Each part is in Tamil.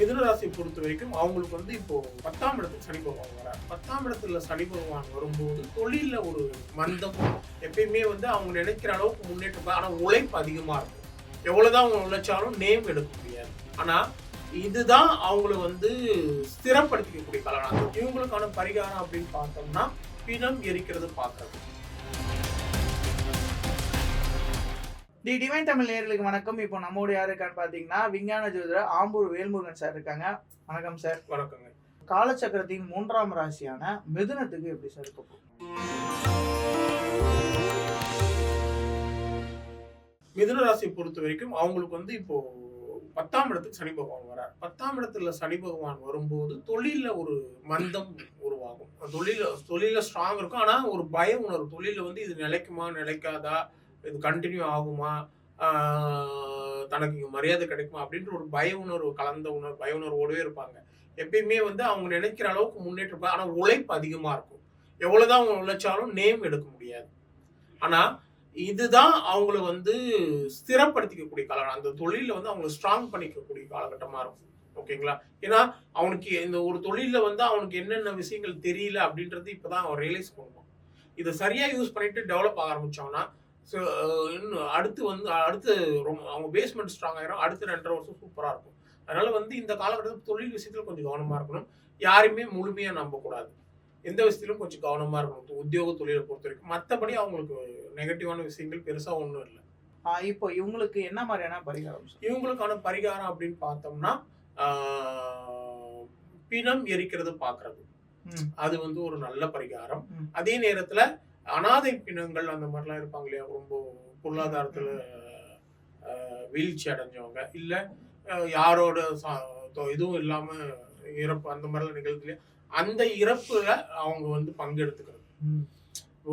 மிதுன ராசியை பொறுத்த வரைக்கும் அவங்களுக்கு வந்து இப்போ 10ஆம் இடத்துக்கு சனி பகவான் வரார். 10ஆம் இடத்துல சனி பகவான் வரும்போது தொழில ஒரு மந்தம், எப்பயுமே வந்து அவங்க நினைக்கிற அளவுக்கு முன்னேற்றம், ஆனா உழைப்பு அதிகமா இருக்கும். எவ்வளவுதான் அவங்க உழைச்சாலும் நேம் எடுக்க முடியாது. ஆனா இதுதான் அவங்கள வந்து ஸ்திரப்படுத்திக்கக்கூடிய காலம். இவங்களுக்கான பரிகாரம் அப்படின்னு பார்த்தோம்னா பிணம் எரிக்கிறது பார்க்கறது. தி டிவைன் தமிழ் நேயர்களுக்கு வணக்கம். இப்போ நம்மோட யாரு இருக்கான்னு பாத்தீங்கன்னா விஞ்ஞான ஜோதிடர் ஆம்பூர் வேல்முருகன் சார் இருக்காங்க. வணக்கம் சார். வணக்கங்க. காலச்சக்கரத்தின் 3ஆம் ராசியான மிதுனத்துக்கு எப்படி சார் இருக்க போகுது? மிதுன ராசியை பொறுத்த வரைக்கும் அவங்களுக்கு வந்து இப்போ 10ஆம் இடத்துக்கு சனி பகவான் வரார். 10ஆம் இடத்துல சனி பகவான் வரும்போது தொழில ஒரு மந்தம் உருவாகும். தொழில ஸ்ட்ராங் இருக்கும். ஆனா ஒரு பய உணர்வு, தொழில வந்து இது நிலைக்குமா நிலைக்காதா, இது கண்டினியூ ஆகுமா, தனக்கு இங்க மரியாதை கிடைக்குமா அப்படின்ற ஒரு பய உணர்வோடவே இருப்பாங்க. எப்பயுமே வந்து அவங்க நினைக்கிற அளவுக்கு முன்னேற்றம், ஆனா உழைப்பு அதிகமா இருக்கும். எவ்வளவுதான் அவங்க உழைச்சாலும் நேம் எடுக்க முடியாது. ஆனா இதுதான் அவங்கள வந்து ஸ்திரப்படுத்திக்கக்கூடிய காலம். அந்த தொழில வந்து அவங்களை ஸ்ட்ராங் பண்ணிக்கக்கூடிய காலகட்டமா இருக்கும். ஓகேங்களா? ஏன்னா அவனுக்கு இந்த ஒரு தொழில வந்து அவனுக்கு என்னென்ன விஷயங்கள் தெரியல அப்படின்றது இப்பதான் அவன் ரியலைஸ் பண்ணுவான். இதை சரியா யூஸ் பண்ணிட்டு டெவலப் ஆக ஆரம்பிச்சாங்கன்னா இன்னும் அடுத்து ரொம்ப அவங்க பேஸ்மெண்ட் ஸ்ட்ராங் ஆயிரும். அடுத்த 2.5 வருஷம் சூப்பரா இருக்கும். அதனால வந்து இந்த காலகட்டத்தில் தொழில் விஷயத்துல கொஞ்சம் கவனமா இருக்கணும். யாரையுமே முழுமையா நம்பக்கூடாது. எந்த விஷயத்திலும் கொஞ்சம் கவனமா இருக்கணும். உத்தியோக தொழிலை பொறுத்த வரைக்கும். மற்றபடி அவங்களுக்கு நெகட்டிவான விஷயங்கள் பெருசா ஒன்றும் இல்லை. இப்போ இவங்களுக்கு என்ன மாதிரியான பரிகாரம்? இவங்களுக்கான பரிகாரம் அப்படின்னு பார்த்தோம்னா பிணம் எரிக்கிறது பார்க்கறது. அது வந்து ஒரு நல்ல பரிகாரம். அதே நேரத்துல அனாதை பிணங்கள் அந்த மாதிரிலாம் இருப்பாங்க இல்லையா, ரொம்ப பொருளாதாரத்துல வீழ்ச்சி அடைஞ்சவங்க, இல்ல யாரோட இதுவும் இல்லாம இறப்பு அந்த மாதிரிலாம் நிகழ்வு, அந்த இறப்புல அவங்க வந்து பங்கெடுத்துக்கிறது.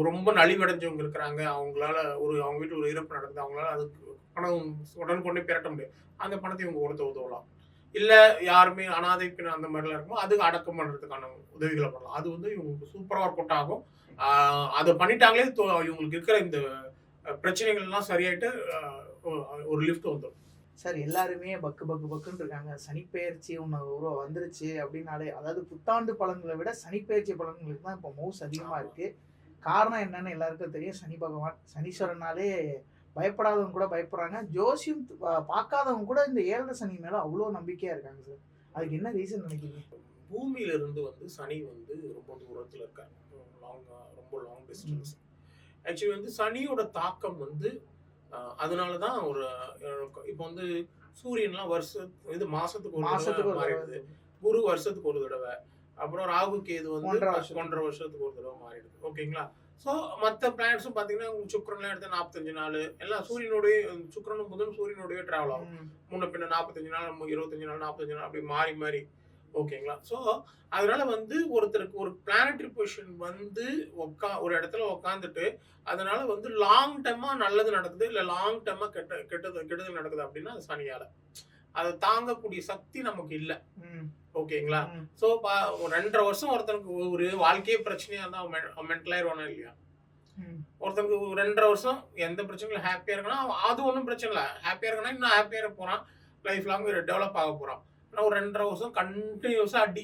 ரொம்ப நலிவடைஞ்சவங்க இருக்கிறாங்க, அவங்களால அவங்க வீட்டுல ஒரு இறப்பு நடக்குது, அவங்களால அதுக்கு பணம் உடனுக்குடனே பெறட்ட முடியாது, அந்த பணத்தை இவங்க கொடுத்து உதவலாம். இல்ல யாருமே அனாதை பிணம் அந்த மாதிரிலாம் இருக்கும், அதுக்கு அடக்கம் பண்றதுக்கான உதவிகளை பண்ணலாம். அது வந்து இவங்களுக்கு சூப்பரா ஒர்க் அவுட் ஆகும். அதை பண்ணிட்டாங்களே இவங்களுக்கு இருக்கிற இந்த பிரச்சனைகள் எல்லாம் சரியாயிட்டு ஒரு லிஃப்ட் வந்துடும். சார், எல்லாருமே பக்கு பக்கு பக்குன்னு இருக்காங்க. சனிப்பெயர்ச்சி ஒன்று வந்துருச்சு அப்படின்னாலே, அதாவது புத்தாண்டு பலன்களை விட சனிப்பெயர்ச்சி பலன்களுக்கு தான் இப்போ மவுஸ் அதிகமாக இருக்கு. காரணம் என்னன்னு எல்லாருக்கும் தெரியும். சனி பகவான், சனீஸ்வரனாலே பயப்படாதவங்க கூட பயப்படுறாங்க. ஜோசியம் பார்க்காதவங்க கூட இந்த 7 சனி மேல அவ்வளோ நம்பிக்கையா இருக்காங்க சார். அதுக்கு என்ன ரீசன் நினைக்கிறீங்க? பூமியில இருந்து வந்து சனி வந்து ரொம்ப தூரத்துல இருக்காங்க, ரொம்ப லாங் டிஸ்டன்ஸ். ஆக்சுவலி வந்து சனியோட தாக்கம் வந்து அதனாலதான் ஒரு இப்போ வந்து சூரியன்லாம் மாசத்துக்கு ஒரு மாறிடுது, குரு வருஷத்துக்கு ஒரு தடவை, அப்புறம் ராகு கேது வந்து 1.5 வருஷத்துக்கு ஒரு தடவை மாறிடுது. ஓகேங்களா? ஸோ மற்ற பிளானட்ஸும் பார்த்தீங்கன்னா சுக்கிரன்லாம் எடுத்து 45 நாள், எல்லாம் சூரியனுடைய, சுக்கிரனும் புதனும் சூரியனுடைய டிராவல் ஆகும். முன்ன பின்ன 45 நாள், 25 நாள், 45 நாள் அப்படி மாறி மாறி. ஓகேங்களா? ஸோ அதனால வந்து ஒருத்தருக்கு ஒரு பிளானட்டரி பொசிஷன் வந்து ஒரு இடத்துல உட்காந்துட்டு அதனால வந்து லாங் டேர்மா நல்லது நடக்குது, இல்லை லாங் டேர்மா கெட்டது நடக்குது அப்படின்னா அது சனியால. அதை தாங்கக்கூடிய சக்தி நமக்கு இல்லை. ஓகேங்களா? ஸோ 2.5 வருஷம் ஒருத்தனுக்கு ஒரு வாழ்க்கையே பிரச்சனையா இருந்தா அவன் மென்டலாயிருவானா இல்லையா? ஒருத்தனுக்கு 2.5 வருஷம் எந்த பிரச்சனையும் ஹாப்பியா இருக்கனா அது ஒன்றும் பிரச்சனை இல்லை. ஹாப்பியா இருக்கனா இன்னும் ஹாப்பியா இருக்க போறான், லைஃப் லாங் டெவலப் ஆக போறான். ஒரு 2.5 வருஷம் கண்டினியூஸா அடி,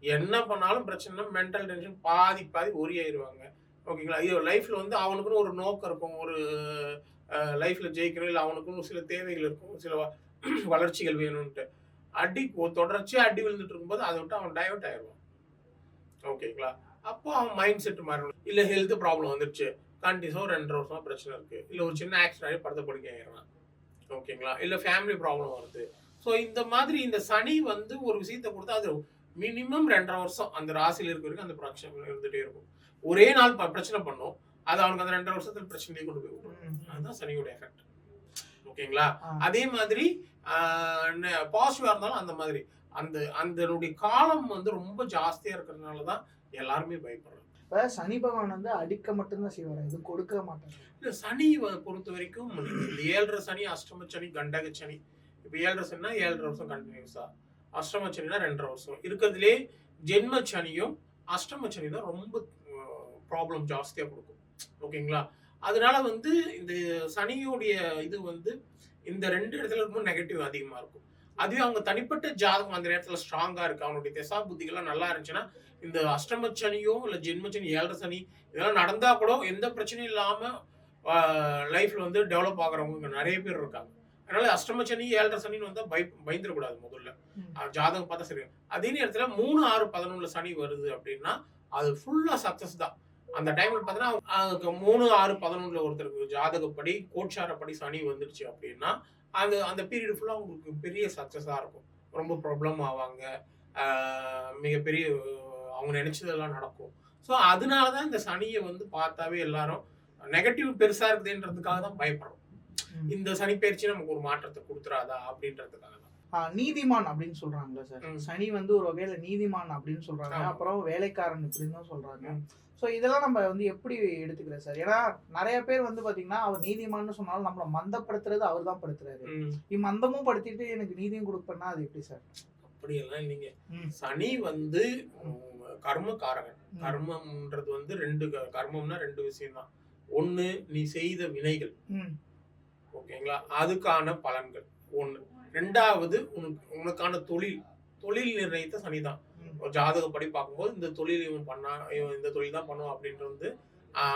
என்ன பண்ணாலும் பிரச்சனை, மென்டல் டென்ஷன், பாதி ஒரி ஆயிடுவாங்க. ஓகேங்களா? இது லைஃப்ல வந்து அவனுக்குன்னு ஒரு நோக்கம் இருக்கும், ஒரு லைஃப்ல ஜெயிக்கணும், இல்லை அவனுக்குன்னு சில தேவைகள் இருக்கும், சில வளர்ச்சிகள் வேணும்ட்டு தொடர்ச்சியா அடி விழுந்துட்டு இருக்கும்போது அதை விட்டு அவன் டைவர்ட் ஆயிடுவான். ஓகேங்களா? அப்போ அவன் மைண்ட் செட் மாறணும். இல்ல ஹெல்த் ப்ராப்ளம் வந்துருச்சு, கண்டினியூஸா 2.5 வருஷமா பிரச்சனை இருக்கு, இல்ல ஒரு சின்ன ஆக்சிடென்ட் ஆகி படுத்த படுக்கை ஆயிடுறான். ஓகேங்களா? இல்ல ஃபேமிலி ப்ராப்ளம் வருது. ஸோ இந்த மாதிரி இந்த சனி வந்து ஒரு விஷயத்தை கொடுத்தா அது மினிமம் 2.5 வருஷம் அந்த ராசியில் இருக்க வரைக்கும் அந்த பிரச்சனை இருந்துட்டே இருக்கும். ஒரே நாள் பிரச்சனை பண்ணும், அது அவனுக்கு அந்த 2.5 வருஷத்துல பிரச்சனையே கொண்டு போய் விடும். அதுதான் சனியோட எஃபெக்ட். ஓகேங்களா? அதே மாதிரி பாசிட்டிவா இருந்தாலும் அந்த மாதிரி அந்த காலம் வந்து ரொம்ப ஜாஸ்தியா இருக்கிறதுனாலதான் எல்லாருமே பயப்படுறாங்க. இப்ப சனி பகவான் வந்து அடிக்க மட்டும்தான் செய்வார், இது கொடுக்க மாட்டாங்க. இல்ல, சனி பொறுத்த வரைக்கும் 7.5 சனி, அஷ்டம சனி, கண்டக சனி. இப்ப 7.5 சனினா 7.5 வருஷம் கண்டினியூஸா, அஷ்டம சனினா 2.5 வருஷம். இருக்கிறதுலே ஜென்ம சனியும் அஷ்டம சனி தான் ரொம்ப ப்ராப்ளம் ஜாஸ்தியா கொடுக்கும். ஓகேங்களா? அதனால வந்து இந்த சனியோடைய இது வந்து இந்த 2 இடத்துல ரொம்ப நெகட்டிவ் அதிகமா இருக்கும். அதுவே அவங்க தனிப்பட்ட ஜாதகம் அந்த நேரத்துல ஸ்ட்ராங்கா இருக்கு, அவனுடைய திசா புத்திகள்லாம் நல்லா இருந்துச்சுன்னா, இந்த அஷ்டம சனியோ இல்ல ஜென்ம சனி, 7 சனி இதெல்லாம் நடந்தா கூட எந்த பிரச்சனையும் இல்லாம லைஃப்ல வந்து டெவலப் ஆகுறவங்க நிறைய பேர் இருக்காங்க. அதனால அஷ்டம சனி 7 சனின்னு வந்தா பயந்துடக்கூடாது முதல்ல. ஜாதகம் பார்த்தா சரி. அதே நேரத்துல 3, 6, 11 சனி வருது அப்படின்னா அது ஃபுல்லா சக்சஸ் தான். அந்த டைம்ல பார்த்தீங்கன்னா 3, 6, 11 ஒருத்தருக்கு ஜாதகப்படி கோட்சாரப்படி சனி வந்துருச்சு அப்படின்னா அது அந்த பீரியட் ஃபுல்லா உங்களுக்கு பெரிய சக்சஸா இருக்கும். ரொம்ப ப்ராப்ளம் ஆவாங்க. மிகப்பெரிய அவங்க நினைச்சதெல்லாம் நடக்கும். ஸோ அதனால தான் இந்த சனியை வந்து பார்த்தாவே எல்லாரும் நெகட்டிவ் பெருசா இருக்குதுன்றதுக்காக தான் பயப்படுறோம். இந்த சனி பயிற்சி நமக்கு ஒரு மாற்றத்தை கொடுத்துறாதா அப்படின்றதுக்காக தான். நீதிமான் அப்படின்னு சொல்றாங்களா சார்? சனி வந்து ஒரு வகையில நீதிமான் அப்படின்னு சொல்றாங்க, அப்புறம் வேலைக்காரன் இப்படின்னு தான் சொல்றாங்க. ஸோ இதெல்லாம் நம்ம வந்து எப்படி எடுத்துக்கிறோம் சார்? ஏன்னா நிறைய பேர் வந்து பாத்தீங்கன்னா அவர் நீதிமான்னு சொன்னாலும் நம்மளை மந்தப்படுத்துறது அவர் தான் படுத்துறாரு. மந்தமும் படுத்திட்டு எனக்கு நீதியும் கொடுப்பேன்னா அது எப்படி சார்? அப்படியெல்லாம் இல்லைங்க. சனி வந்து கர்மகாரகன். கர்மம்ன்றது வந்து கர்மம்னா 2 விஷயம் தான். ஒண்ணு நீ செய்த வினைகள், ஓகேங்களா, அதுக்கான பலன்கள் ஒண்ணு. 2வது உனக்கான தொழில் நிர்ணயித்த சனிதான். ஜாதகப்படி பார்க்கும்போது இந்த தொழில் இவன் பண்ணா, இவன் இந்த தொழில் தான் பண்ணுவான் அப்படின்ட்டு வந்து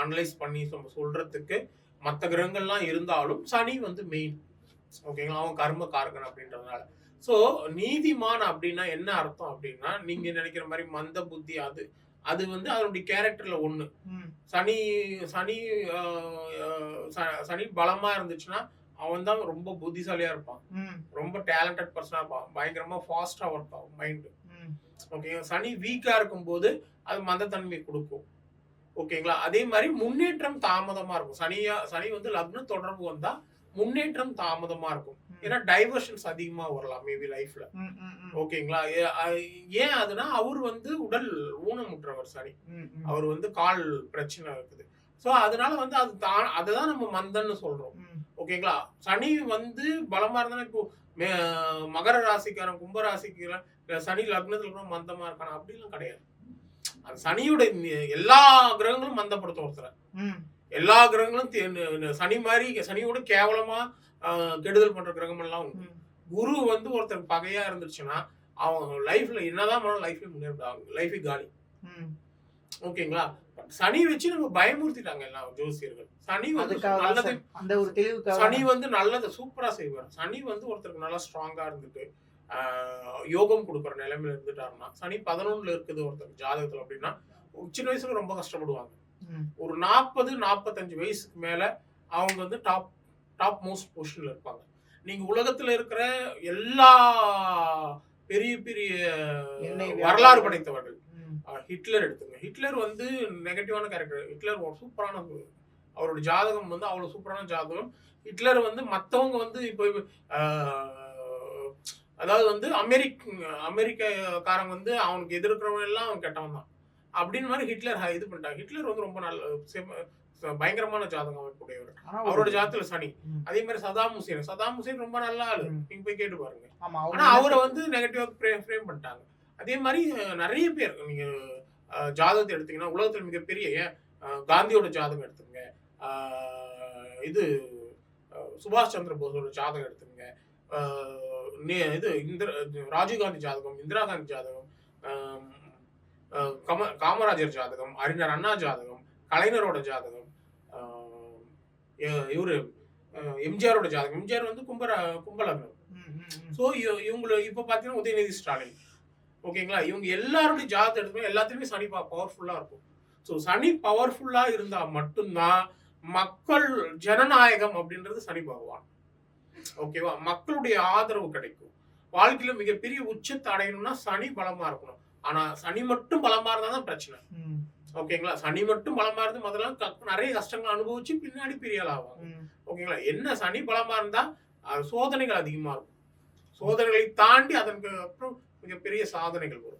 அனலைஸ் பண்ணி சொல்றதுக்கு மற்ற கிரகங்கள்லாம் இருந்தாலும் சனி வந்து மெயின், ஓகேங்களா, அவன் கர்ம காரகன் அப்படின்றதுனால. ஸோ நீதிமான் அப்படின்னா என்ன அர்த்தம் அப்படின்னா, நீங்க நினைக்கிற மாதிரி மந்த புத்தி அது வந்து அதனுடைய கேரக்டர்ல ஒண்ணு. சனி சனி சனி பலமா இருந்துச்சுன்னா அவன் தான் ரொம்ப புத்திசாலியா இருப்பான், ரொம்ப டேலண்டட் பர்சனா இருப்பான், பயங்கரமா ஃபாஸ்டா ஒர்க் ஆகும் மைண்ட். ஓகே, சனி வீக்கா இருக்கும் போது அது மந்தத்தன்மை கொடுக்கும், ஓகேங்களா. அதே மாதிரி முன்னேற்றம் தாமதமா இருக்கும். சனி வந்து லக்ன தொடர்பு வந்தா முன்னேற்றம் தாமதமா இருக்கும். ஏன்னா டைவர்ஷன்ஸ் அதிகமா வரலாம் மேபி லைஃப்ல, ஓகேங்களா. ஏன் அதுனா அவர் வந்து உடல் ஊனமுற்றவர் சனி, அவர் வந்து கால் பிரச்சனை இருக்குது. ஸோ அதனால வந்து அதுதான் நம்ம மந்தன்னு சொல்றோம், ஓகேங்களா. சனி வந்து பலமா இருந்தா இப்போ மகர ராசிக்காரன் கும்ப ராசிக்காரன் சனி லக்னத்துல மந்தமா இருக்கான அப்படிலாம் கிடையாது. அது சனியோட எல்லா கிரகங்களும் மந்தப்படுத்தும் ஒருத்தர. எல்லா கிரகங்களும் சனி மாதிரி சனியோட கேவலமா கெடுதல் பண்ற கிரகம் எல்லாம் உண்டு. குரு வந்து ஒருத்தருக்கு பகையா இருந்துச்சுன்னா அவங்க லைஃப்ல என்னதான் பண்ணாலும் லைஃப்ல முன்னேறாங்க, லைஃபே காலி, ஓகேங்களா. சனி வச்சு நம்ம பயமுறுத்திட்டாங்க எல்லா ஜோசியர்கள். சனி வந்து நல்லது, சனி வந்து நல்லதை சூப்பரா செய்வார். சனி வந்து ஒருத்தருக்கு நல்லா ஸ்ட்ராங்கா இருந்துட்டு யோகம் கொடுக்குற நிலைமையில இருந்துட்டாருன்னா, சனி 11ல இருக்குது ஒருத்தருக்கு ஜாதகத்துல அப்படின்னா சின்ன வயசுல ரொம்ப கஷ்டப்படுவாங்க. ஒரு 40-45 வயசுக்கு மேல அவங்க வந்து டாப் மோஸ்ட் பொசிஷன்ல இருப்பாங்க. நீங்க உலகத்துல இருக்கிற எல்லா பெரிய பெரிய வரலாறு படைத்தவர்கள், ஹிட்லர் எடுத்துங்க. ஹிட்லர் வந்து நெகட்டிவான கேரக்டர். ஹிட்லர் சூப்பரான, அவரோட ஜாதகம் வந்து அவ்வளவு சூப்பரான ஜாதகம். ஹிட்லர் வந்து மத்தவங்க வந்து இப்போ அதாவது வந்து அமெரிக்காரங்க வந்து அவனுக்கு எதிர்க்கிறவங்க எல்லாம் அவன் கெட்டவன் தான் அப்படின்னு மாதிரி ஹிட்லர் இது பண்ணிட்டாங்க. ஹிட்லர் வந்து ரொம்ப நல்ல பயங்கரமான ஜாதகம் அமைப்புடையவர். அவரோட ஜாதத்துல சனி. அதே மாதிரி சதாம் ஹுசேன் ரொம்ப நல்ல ஆளு, நீங்க போய் கேட்டு பாருங்க. ஆனா அவரை வந்து நெகட்டிவா ஃப்ரேம் பண்ணிட்டாங்க. அதே மாதிரி நிறைய பேர் நீங்க ஜாதகத்தை எடுத்தீங்கன்னா உலகத்துல மிகப்பெரிய காந்தியோட ஜாதகம் எடுத்துங்க, இது சுபாஷ் சந்திர போஸோட ஜாதகம் எடுத்துங்க, இது ராஜீவ்காந்தி ஜாதகம், இந்திரா காந்தி ஜாதகம், காமராஜர் ஜாதகம், அறிஞர் அண்ணா ஜாதகம், கலைஞரோட ஜாதகம், இவரு எம்ஜிஆரோட ஜாதகம். எம்ஜிஆர் வந்து கும்பலக்னம். ஸோ இவங்களை இப்ப பாத்தீங்கன்னா உதயநிதி ஸ்டாலின், ஓகேங்களா. இவங்க எல்லாருடைய ஜாதகம் எடுத்து எல்லாத்துலயுமே சனி பவர்ஃபுல்லா இருக்கும். ஸோ சனி பவர்ஃபுல்லா இருந்தா மட்டும்தான் மக்கள் ஜனநாயகம் அப்படின்றது சனி பகவான், ஓகேவா. மக்களுடைய ஆதரவு கிடைக்கும். வாழ்க்கையில மிகப்பெரிய உச்சத்தை அடையணும்னா சனி பலமா இருக்கணும். ஆனா சனி மட்டும் பலமா இருந்தா தான் பிரச்சனை, ஓகேங்களா. சனி மட்டும் பலமா இருந்து முதல்ல நிறைய கஷ்டங்கள் அனுபவிச்சு பின்னாடி பெரிய ஆள் ஆவாங்க, ஓகேங்களா. என்ன சனி பலமா இருந்தா சோதனைகள் அதிகமா இருக்கும். சோதனைகளை தாண்டி அதற்கு அப்புறம் மிகப்பெரிய சாதனைகள் வரும்.